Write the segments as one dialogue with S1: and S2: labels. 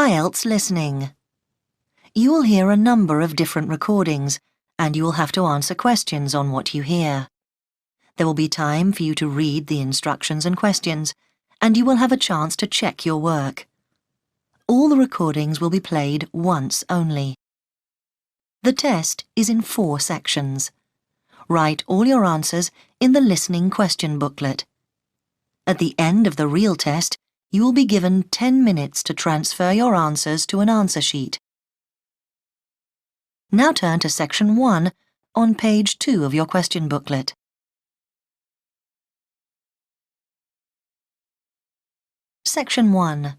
S1: IELTS listening. You will hear a number of different recordings, and you will have to answer questions on what you hear. There will be time for you to read the instructions and questions, and you will have a chance to check your work. All the recordings will be played once only. The test is in 4 sections. Write all your answers in the listening question booklet. At the end of the real test, you will be given 10 minutes to transfer your answers to an answer sheet. Now turn to Section 1 on page 2 of your question booklet. Section 1.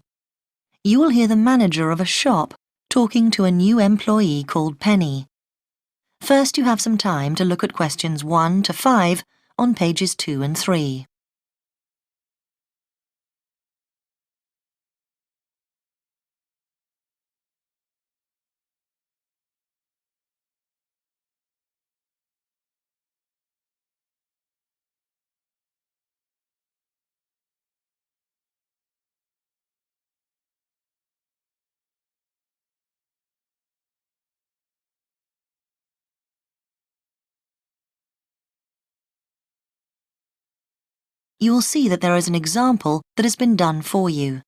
S1: You will hear the manager of a shop talking to a new employee called Penny. First, you have some time to look at questions 1 to 5 on pages 2 and 3. You will see that there is an example that has been done for you.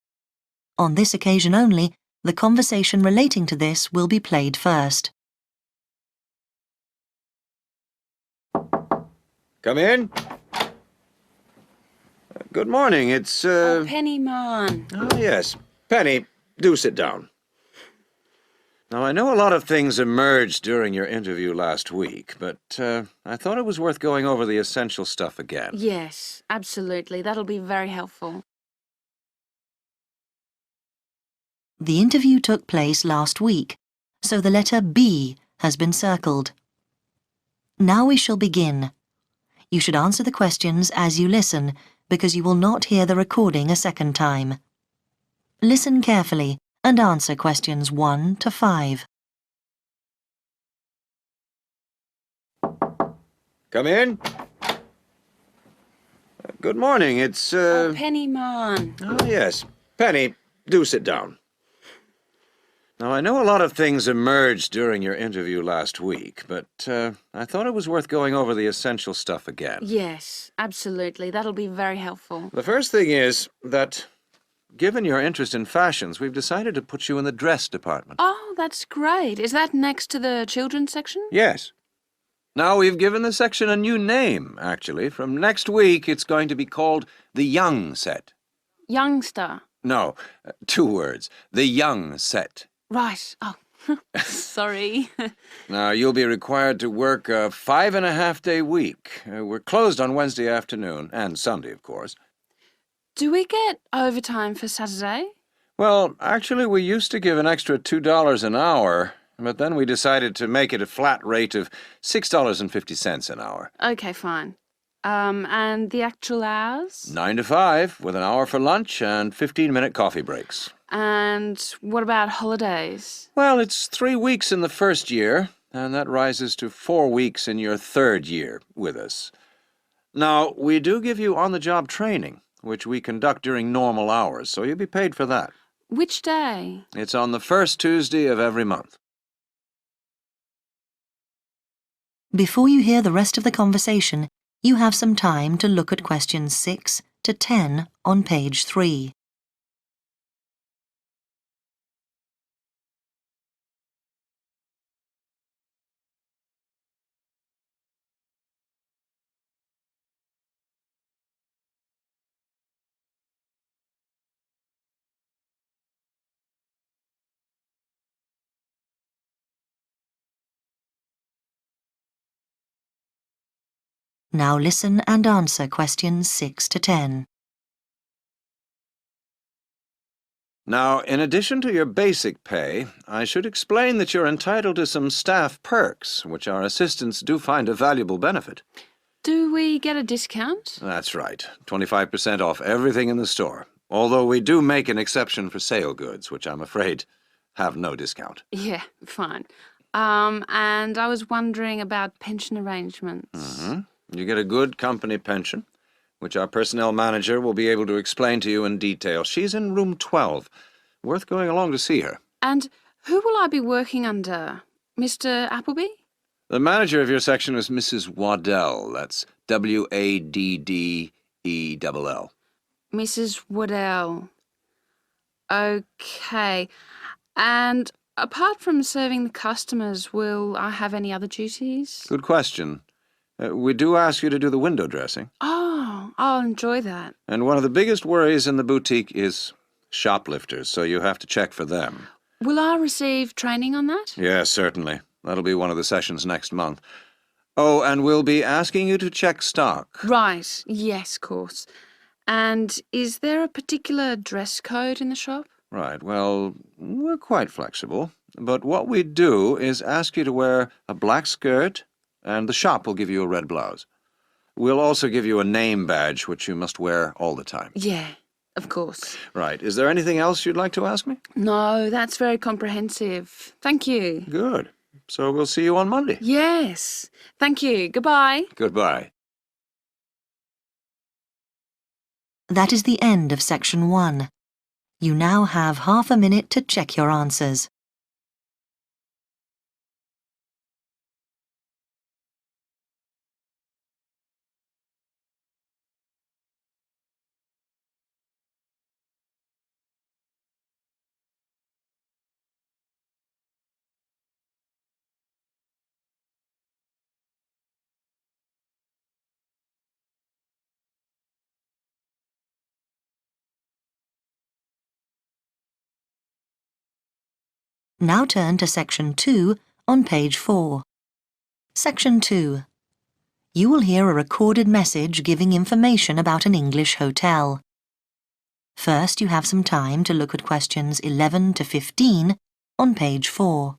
S1: On this occasion only, the conversation relating to this will be played first.
S2: Come in. Good morning, it's,
S3: Oh, Penny, man.
S2: Oh, yes. Penny, do sit down. Now, I know a lot of things emerged during your interview last week, but I thought it was worth going over the essential stuff again.
S3: Yes, absolutely. That'll be very helpful.
S1: The interview took place last week, so the letter B has been circled. Now we shall begin. You should answer the questions as you listen, because you will not hear the recording a second time. Listen carefully and answer questions 1 to 5.
S2: Come in. Good morning, it's,
S3: Oh, Penny, man.
S2: Oh, yes. Penny, do sit down. Now, I know a lot of things emerged during your interview last week, but I thought it was worth going over the essential stuff again.
S3: Yes, absolutely. That'll be very helpful.
S2: The first thing is that, given your interest in fashions, we've decided to put you in the dress department.
S3: Oh, that's great. Is that next to the children's section?
S2: Yes. Now, we've given the section a new name, actually. From next week, it's going to be called the Young Set.
S3: Youngster.
S2: No, 2 words. The Young Set.
S3: Right. Oh, sorry.
S2: Now, you'll be required to work a 5.5-day week. We're closed on Wednesday afternoon, and Sunday, of course.
S3: Do we get overtime for Saturday?
S2: Well, actually, we used to give an extra $2 an hour, but then we decided to make it a flat rate of $6.50 an hour.
S3: Okay, fine. And the actual hours?
S2: 9 to 5, with an hour for lunch and 15-minute coffee breaks.
S3: And what about holidays?
S2: Well, it's 3 weeks in the first year, and that rises to 4 weeks in your 3rd year with us. Now, we do give you on-the-job training, which we conduct during normal hours, so you'll be paid for that.
S3: Which day?
S2: It's on the first Tuesday of every month.
S1: Before you hear the rest of the conversation, you have some time to look at questions 6 to 10 on page 3. Now listen and answer questions 6 to 10.
S2: Now, in addition to your basic pay, I should explain that you're entitled to some staff perks, which our assistants do find a valuable benefit.
S3: Do we get a discount?
S2: That's right, 25% off everything in the store, although we do make an exception for sale goods, which I'm afraid have no discount.
S3: Yeah, fine. And I was wondering about pension arrangements.
S2: You get a good company pension, which our personnel manager will be able to explain to you in detail. She's in room 12. Worth going along to see her.
S3: And who will I be working under? Mr. Appleby?
S2: The manager of your section is Mrs. Waddell. That's Waddell.
S3: Mrs. Waddell. Okay. And apart from serving the customers, will I have any other duties?
S2: Good question. We do ask you to do the window dressing.
S3: Oh, I'll enjoy that.
S2: And one of the biggest worries in the boutique is shoplifters, so you have to check for them.
S3: Will I receive training on that?
S2: Yes, certainly. That'll be one of the sessions next month. Oh, and we'll be asking you to check stock.
S3: Right. Yes, of course. And is there a particular dress code in the shop?
S2: Right, well, we're quite flexible. But what we do is ask you to wear a black skirt, and the shop will give you a red blouse. We'll also give you a name badge, which you must wear all the time.
S3: Yeah, of course.
S2: Right. Is there anything else you'd like to ask me?
S3: No, that's very comprehensive. Thank you.
S2: Good. So we'll see you on Monday.
S3: Yes. Thank you. Goodbye.
S2: Goodbye.
S1: That is the end of section 1. You now have half a minute to check your answers. Now turn to section 2 on page 4. Section 2. You will hear a recorded message giving information about an English hotel. First, you have some time to look at questions 11 to 15 on page 4.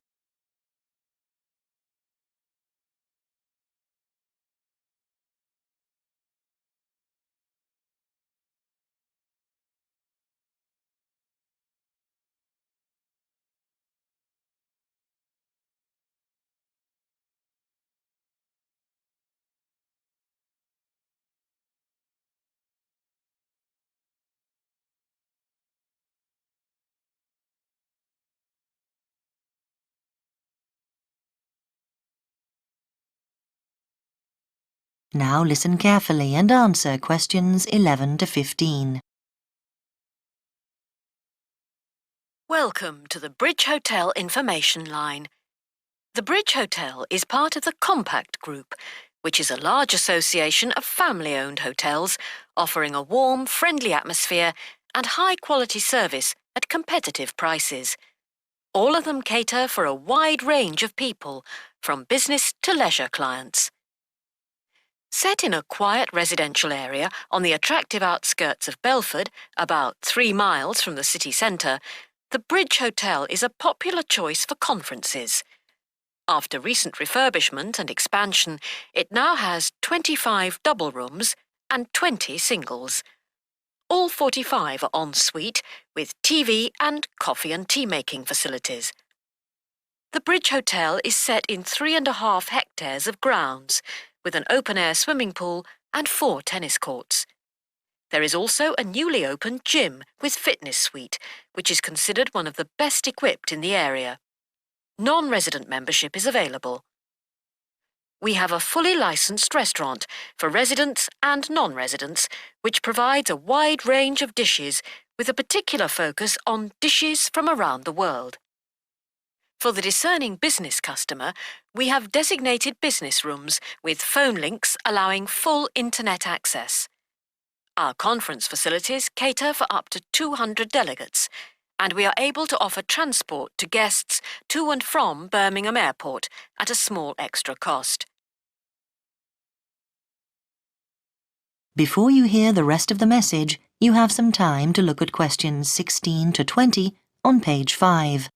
S1: Now listen carefully and answer questions 11 to 15.
S4: Welcome to the Bridge Hotel Information Line. The Bridge Hotel is part of the Compact Group, which is a large association of family-owned hotels offering a warm, friendly atmosphere and high-quality service at competitive prices. All of them cater for a wide range of people, from business to leisure clients. Set in a quiet residential area on the attractive outskirts of Belford, about 3 miles from the city centre, the Bridge Hotel is a popular choice for conferences. After recent refurbishment and expansion, it now has 25 double rooms and 20 singles. All 45 are en suite, with TV and coffee and tea-making facilities. The Bridge Hotel is set in 3.5 hectares of grounds, with an open-air swimming pool and 4 tennis courts. There is also a newly opened gym with fitness suite, which is considered one of the best equipped in the area. Non-resident membership is available. We have a fully licensed restaurant for residents and non-residents, which provides a wide range of dishes with a particular focus on dishes from around the world. For the discerning business customer, we have designated business rooms with phone links allowing full internet access. Our conference facilities cater for up to 200 delegates, and we are able to offer transport to guests to and from Birmingham Airport at a small extra cost.
S1: Before you hear the rest of the message, you have some time to look at questions 16 to 20 on page 5.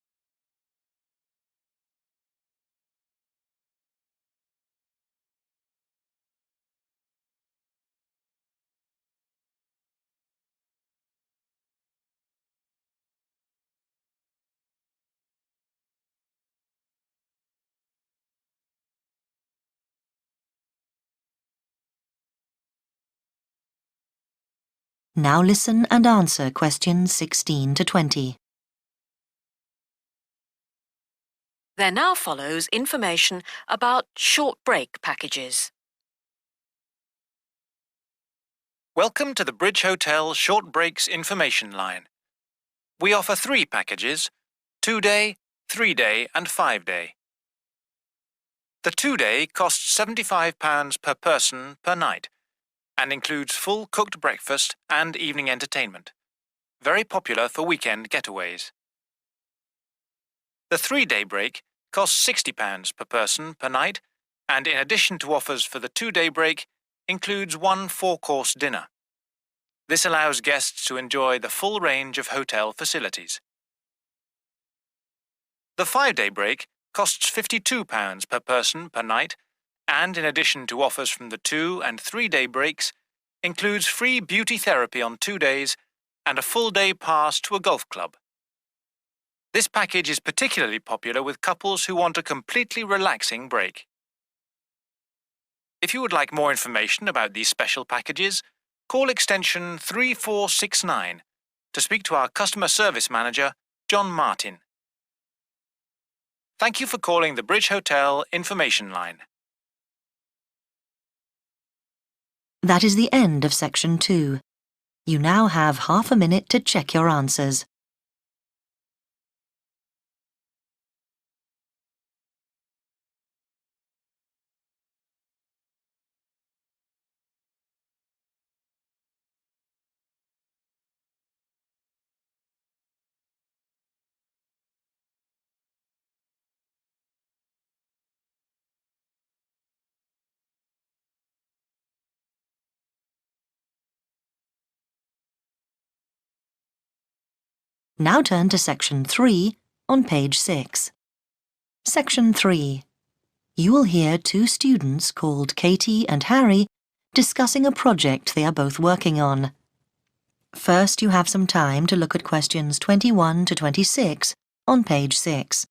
S1: Now listen and answer questions 16 to 20.
S4: There now follows information about short break packages.
S5: Welcome to the Bridge Hotel Short Breaks Information Line. We offer 3 packages: 2-day, 3-day and 5-day. The 2-day costs £75 per person per night and includes full cooked breakfast and evening entertainment. Very popular for weekend getaways. The 3-day break costs £60 per person per night and, in addition to offers for the 2-day break, includes 1 4-course dinner. This allows guests to enjoy the full range of hotel facilities. The 5-day break costs £52 per person per night and, in addition to offers from the 2- and 3-day breaks, includes free beauty therapy on 2 days and a full-day pass to a golf club. This package is particularly popular with couples who want a completely relaxing break. If you would like more information about these special packages, call extension 3469 to speak to our customer service manager, John Martin. Thank you for calling the Bridge Hotel Information Line.
S1: That is the end of section 2. You now have half a minute to check your answers. Now turn to section 3 on page 6. Section 3. You will hear 2 students called Katie and Harry discussing a project they are both working on. First, you have some time to look at questions 21 to 26 on page 6.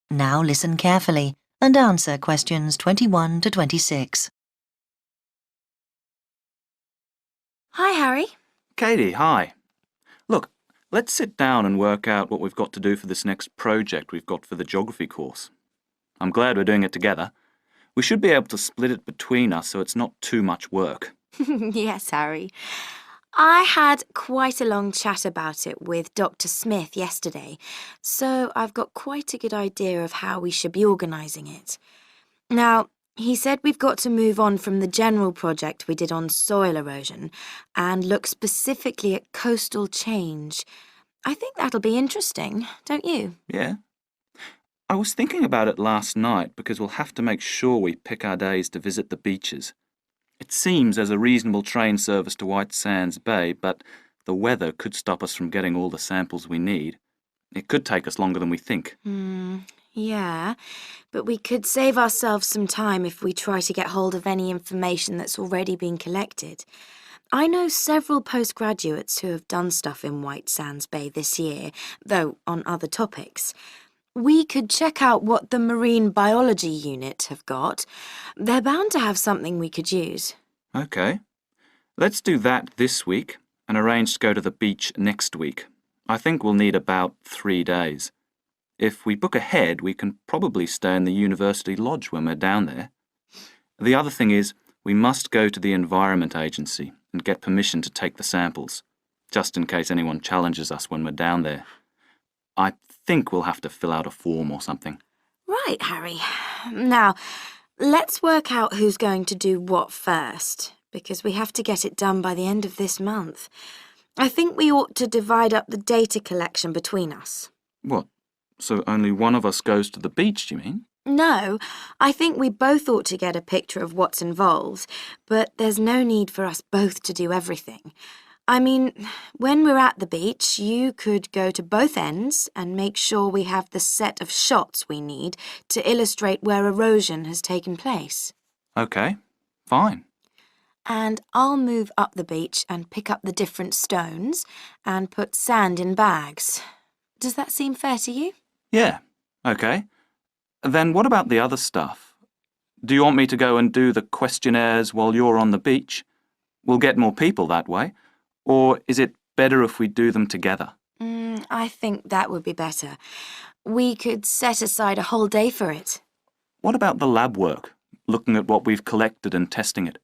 S1: Now listen carefully and answer questions 21 to 26.
S6: Hi, Harry.
S7: Katie, hi. Look, let's sit down and work out what we've got to do for this next project we've got for the geography course. I'm glad we're doing it together. We should be able to split it between us so it's not too much work.
S6: Yes, Harry. I had quite a long chat about it with Dr. Smith yesterday, so I've got quite a good idea of how we should be organising it. Now, he said we've got to move on from the general project we did on soil erosion and look specifically at coastal change. I think that'll be interesting, don't you?
S7: Yeah? I was thinking about it last night because we'll have to make sure we pick our days to visit the beaches. It seems there's a reasonable train service to White Sands Bay, but the weather could stop us from getting all the samples we need. It could take us longer than we think.
S6: Yeah, but we could save ourselves some time if we try to get hold of any information that's already been collected. I know several postgraduates who have done stuff in White Sands Bay this year, though on other topics. We could check out what the Marine Biology Unit have got. They're bound to have something we could use.
S7: OK. Let's do that this week and arrange to go to the beach next week. I think we'll need about 3 days. If we book ahead, we can probably stay in the University Lodge when we're down there. The other thing is, we must go to the Environment Agency and get permission to take the samples, just in case anyone challenges us when we're down there. I think we'll have to fill out a form or something.
S6: Right, Harry. Now, let's work out who's going to do what first, because we have to get it done by the end of this month. I think we ought to divide up the data collection between us.
S7: What? So only one of us goes to the beach, do you mean?
S6: No, I think we both ought to get a picture of what's involved, but there's no need for us both to do everything. I mean, when we're at the beach, you could go to both ends and make sure we have the set of shots we need to illustrate where erosion has taken place.
S7: OK, fine.
S6: And I'll move up the beach and pick up the different stones and put sand in bags. Does that seem fair to you?
S7: Yeah, OK. Then what about the other stuff? Do you want me to go and do the questionnaires while you're on the beach? We'll get more people that way. Or is it better if we do them together?
S6: I think that would be better. We could set aside a whole day for it.
S7: What about the lab work, looking at what we've collected and testing it?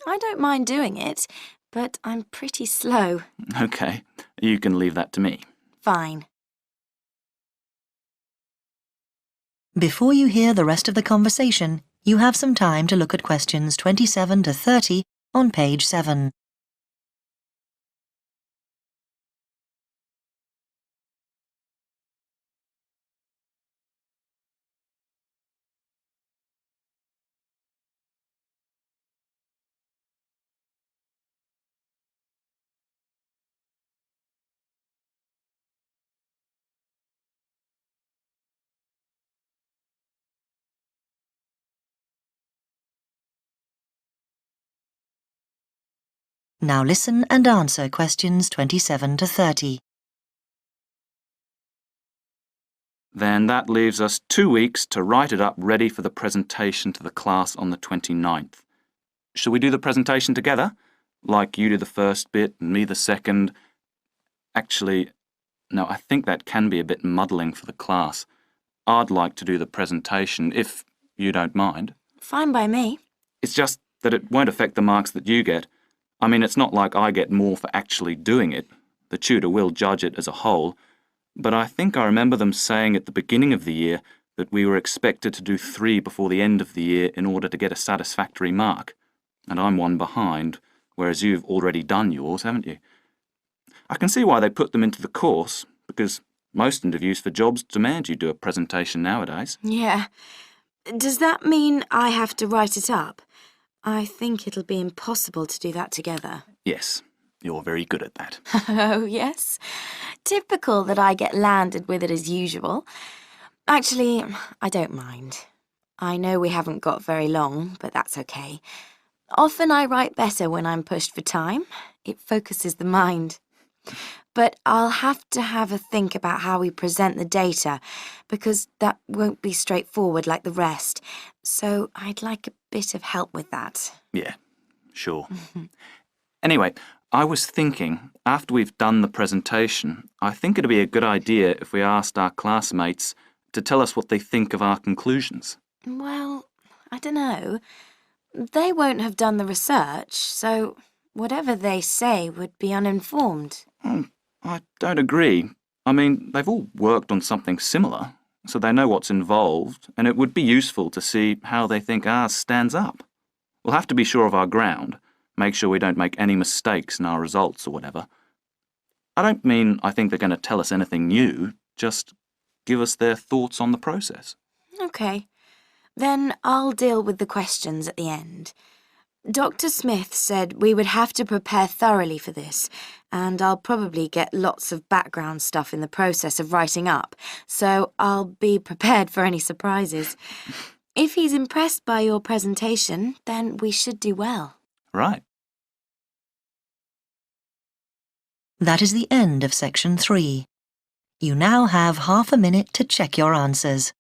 S6: I don't mind doing it, but I'm pretty slow.
S7: OK, you can leave that to me.
S6: Fine.
S1: Before you hear the rest of the conversation, you have some time to look at questions 27 to 30 on page 7. Now listen and answer questions 27 to 30.
S7: Then that leaves us 2 weeks to write it up ready for the presentation to the class on the 29th. Shall we do the presentation together? Like you do the first bit and me the second? Actually, no, I think that can be a bit muddling for the class. I'd like to do the presentation, if you don't mind.
S6: Fine by me.
S7: It's just that it won't affect the marks that you get. I mean, it's not like I get more for actually doing it. The tutor will judge it as a whole. But I think I remember them saying at the beginning of the year that we were expected to do 3 before the end of the year in order to get a satisfactory mark. And I'm 1 behind, whereas you've already done yours, haven't you? I can see why they put them into the course, because most interviews for jobs demand you do a presentation nowadays.
S6: Yeah. Does that mean I have to write it up? I think it'll be impossible to do that together.
S7: Yes, you're very good at that.
S6: Oh, yes. Typical that I get landed with it as usual. Actually, I don't mind. I know we haven't got very long, but that's okay. Often I write better when I'm pushed for time. It focuses the mind. But I'll have to have a think about how we present the data, because that won't be straightforward like the rest. So I'd like a bit of help with that.
S7: Yeah, sure. Anyway, I was thinking, after we've done the presentation, I think it'd be a good idea if we asked our classmates to tell us what they think of our conclusions.
S6: Well, I don't know. They won't have done the research, so whatever they say would be uninformed.
S7: I don't agree. I mean, they've all worked on something similar, so they know what's involved, and it would be useful to see how they think ours stands up. We'll have to be sure of our ground, make sure we don't make any mistakes in our results or whatever. I don't mean I think they're going to tell us anything new, just give us their thoughts on the process.
S6: OK. Then I'll deal with the questions at the end. Dr. Smith said we would have to prepare thoroughly for this, and I'll probably get lots of background stuff in the process of writing up, so I'll be prepared for any surprises. If he's impressed by your presentation, then we should do well.
S7: Right.
S1: That is the end of section 3. You now have half a minute to check your answers.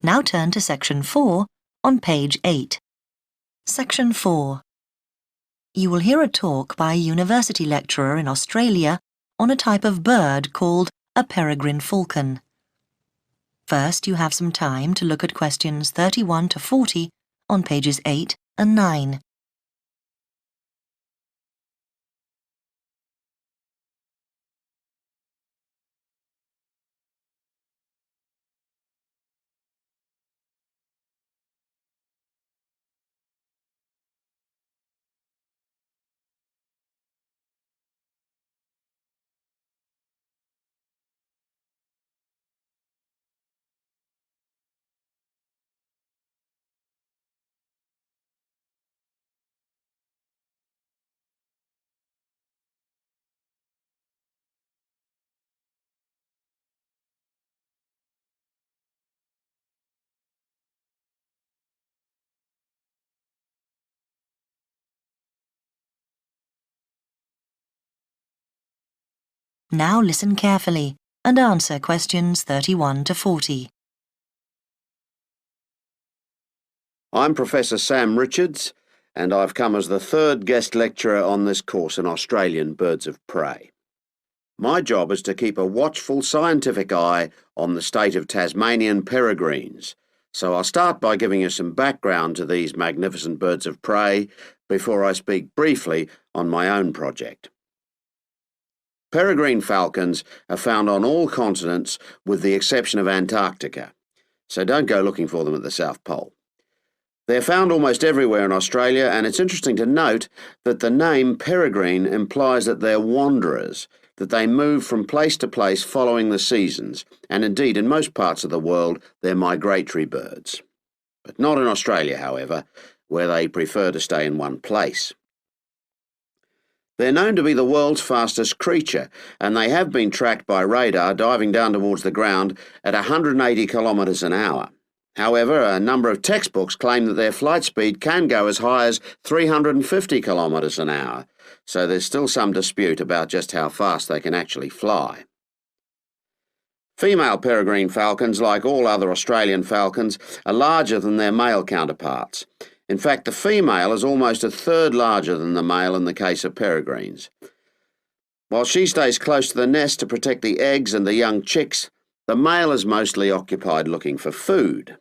S1: Now turn to section 4 on page 8. Section 4. You will hear a talk by a university lecturer in Australia on a type of bird called a peregrine falcon. First, you have some time to look at questions 31 to 40 on pages 8 and 9. Now listen carefully and answer questions 31 to 40.
S8: I'm Professor Sam Richards, and I've come as the third guest lecturer on this course in Australian birds of prey. My job is to keep a watchful scientific eye on the state of Tasmanian peregrines, so I'll start by giving you some background to these magnificent birds of prey before I speak briefly on my own project. Peregrine falcons are found on all continents with the exception of Antarctica, so don't go looking for them at the South Pole. They're found almost everywhere in Australia, and it's interesting to note that the name peregrine implies that they're wanderers, that they move from place to place following the seasons, and indeed in most parts of the world they're migratory birds. But not in Australia, however, where they prefer to stay in one place. They're known to be the world's fastest creature, and they have been tracked by radar diving down towards the ground at 180 kilometres an hour. However, a number of textbooks claim that their flight speed can go as high as 350 kilometres an hour, so there's still some dispute about just how fast they can actually fly. Female peregrine falcons, like all other Australian falcons, are larger than their male counterparts. In fact, the female is almost a third larger than the male in the case of peregrines. While she stays close to the nest to protect the eggs and the young chicks, the male is mostly occupied looking for food.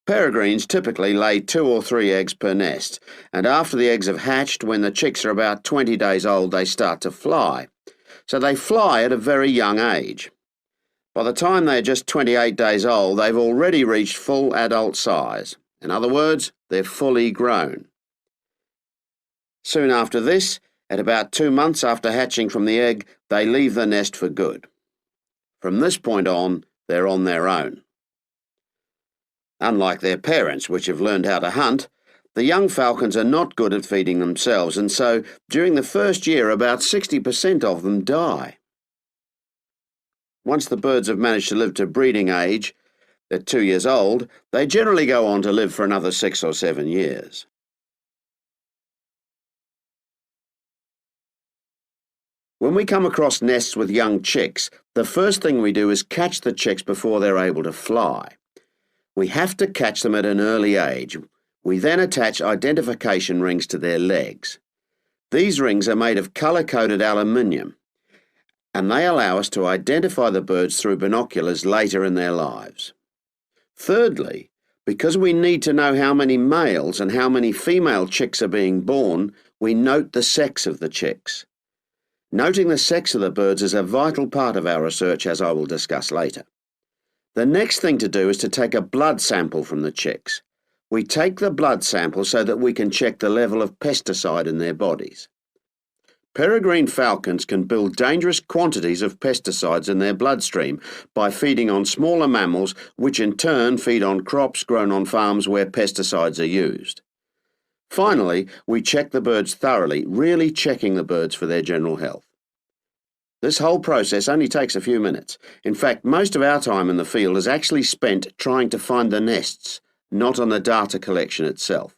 S8: Peregrines typically lay 2 or 3 eggs per nest, and after the eggs have hatched, when the chicks are about 20 days old, they start to fly. So they fly at a very young age. By the time they're just 28 days old, they've already reached full adult size. In other words, they're fully grown. Soon after this, at about 2 months after hatching from the egg, they leave the nest for good. From this point on, they're on their own. Unlike their parents, which have learned how to hunt, the young falcons are not good at feeding themselves, and so during the first year about 60% of them die. Once the birds have managed to live to breeding age, at 2 years old, they generally go on to live for another 6 or 7 years. When we come across nests with young chicks, the first thing we do is catch the chicks before they're able to fly. We have to catch them at an early age. We then attach identification rings to their legs. These rings are made of colour-coded aluminium, and they allow us to identify the birds through binoculars later in their lives. Thirdly, because we need to know how many males and how many female chicks are being born, we note the sex of the chicks. Noting the sex of the birds is a vital part of our research, as I will discuss later. The next thing to do is to take a blood sample from the chicks. We take the blood sample so that we can check the level of pesticide in their bodies. Peregrine falcons can build dangerous quantities of pesticides in their bloodstream by feeding on smaller mammals, which in turn feed on crops grown on farms where pesticides are used. Finally, we check the birds thoroughly, really checking the birds for their general health. This whole process only takes a few minutes. In fact, most of our time in the field is actually spent trying to find the nests, not on the data collection itself.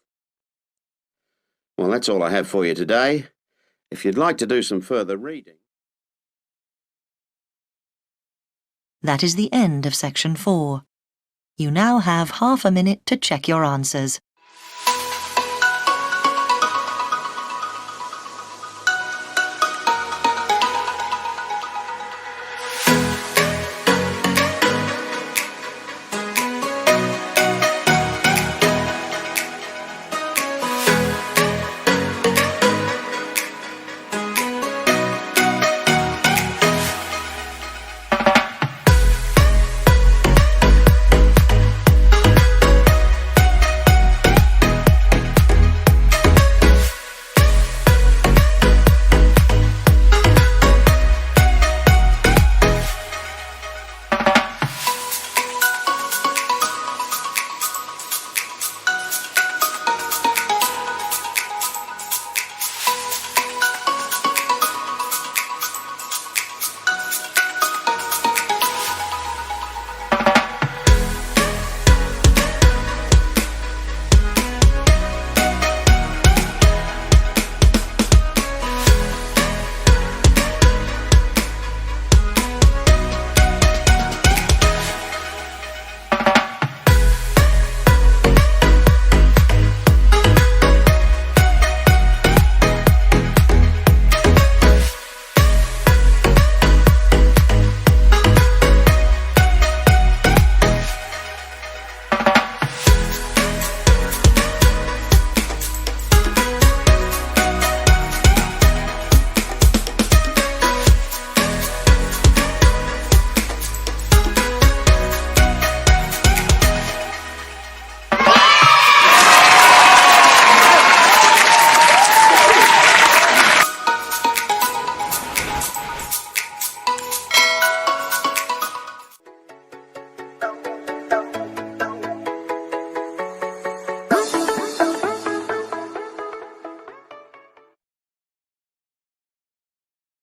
S8: Well, that's all I have for you today. If you'd like to do some further reading...
S1: That is the end of section 4. You now have half a minute to check your answers.